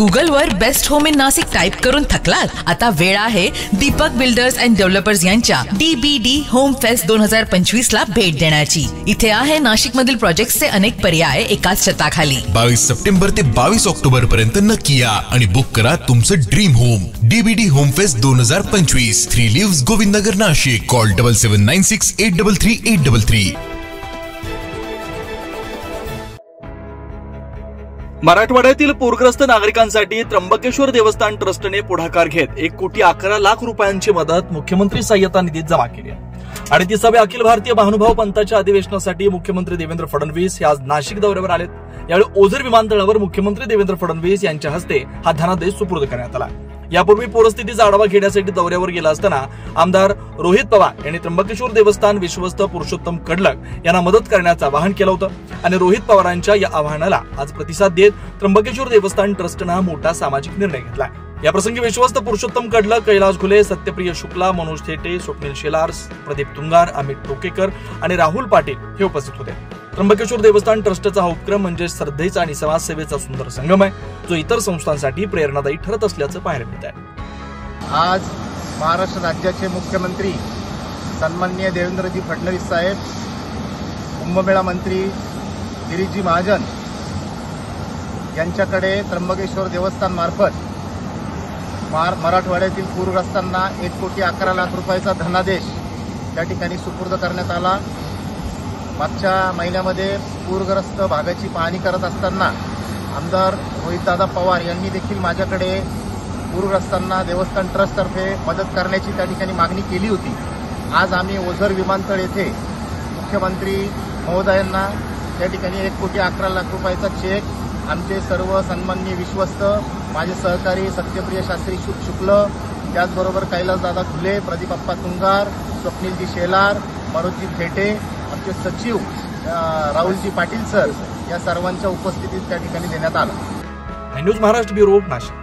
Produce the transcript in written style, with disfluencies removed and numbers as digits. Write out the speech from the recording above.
गुगलवर best home in Nashik type करून थकलात? आता वेळ आहे दीपक बिल्डर्स अँड डेव्हलपर्स यांच्या DBD होम फेस्ट 2025 ला भेट देण्याची। इथे आहे नाशिक मधील प्रोजेक्ट्सचे अनेक पर्याय एकाच छताखाली। 22 सप्टेंबर ते 22 ऑक्टोबर पर्यंत नक्की या आणि बुक करा तुमचं dream home. DBD home fest 2025, 3 lives Govindnagar Nashik. Call 7796 833 833। मराठवाड्यातील पूरग्रस्त नागरिकांसाठी त्र्यंबकेश्वर देवस्थान ट्रस्टने पुढाकार घेत 1,11,00,000 रुपयांची मदत मुख्यमंत्री सहाय्यता निधीत जमा केली आहे। 38व्या अखिल भारतीय महानुभाव पंथाच्या अधिवेशनासाठी मुख्यमंत्री देवेंद्र फडणवीस हे आज नाशिक दौऱ्यावर आलेत। यावेळी ओझर विमानतळावर मुख्यमंत्री देवेंद्र फडणवीस यांच्या हस्ते हा धनादेश सुपूर्द करण्यात आला। यापूर्वी पूरस्थितीचा आढावा घेण्यासाठी दौऱ्यावर गेला असताना आमदार रोहित पवार यांनी त्र्यंबकेश्वर देवस्थान विश्वस्त पुरुषोत्तम कडलक यांना मदत करण्याचं आवाहन केलं होतं आणि रोहित पवारांच्या या आवाहनाला आज प्रतिसाद देत त्र्यंबकेश्वर देवस्थान ट्रस्टनं मोठा सामाजिक निर्णय घेतला। या प्रसंगी विश्वस्त पुरुषोत्तम कडलक, कैलास घुले, सत्यप्रिय शुक्ला, मनोज थेटे, स्वप्नील शेलार, प्रदीप तुंगार, अमित टोकेकर आणि राहुल पाटील हे उपस्थित होते। त्र्यंबकेश्वर देवस्थान ट्रस्टचा हा उपक्रम म्हणजे श्रद्धेचा आणि समाजसेवेचा सुंदर संगम आहे, जो इतर संस्थांसाठी प्रेरणादायी ठरत असल्याचं पाहायला मिळत आहे। आज महाराष्ट्र राज्याचे मुख्यमंत्री सन्माननीय देवेंद्रजी फडणवीस साहेब, कुंभमेळा मंत्री गिरीशजी महाजन यांच्याकडे त्र्यंबकेश्वर देवस्थान मार्फत मराठवाड्यातील पूरग्रस्तांना 1,11,00,000 रुपयाचा धनादेश त्या ठिकाणी सुपूर्द करण्यात आला। मागच्या महिन्यामध्ये पूरग्रस्त भागाची पाहणी करत असताना आमदार रोहितदादा पवार यांनी देखील माझ्याकडे पूरग्रस्तांना देवस्थान ट्रस्टतर्फे मदत करण्याची त्या ठिकाणी मागणी केली होती। आज आम्ही ओझर विमानतळ येथे मुख्यमंत्री महोदयांना त्या ठिकाणी 1,11,00,000 रुपयाचा चेक आमचे सर्व सन्माननीय विश्वस्त, माझे सहकारी सत्यप्रिय शास्त्री शुक्ल, त्याचबरोबर कैलासदादा घुले, प्रदीपप्पा तुंगार, स्वप्नीलजी शेलार, मनोजजी थेटे, आमचे सचिव राहुलजी पाटील सर या सर्वांच्या उपस्थितीत त्या ठिकाणी देण्यात आला। News Maharashtra bureau Nashik.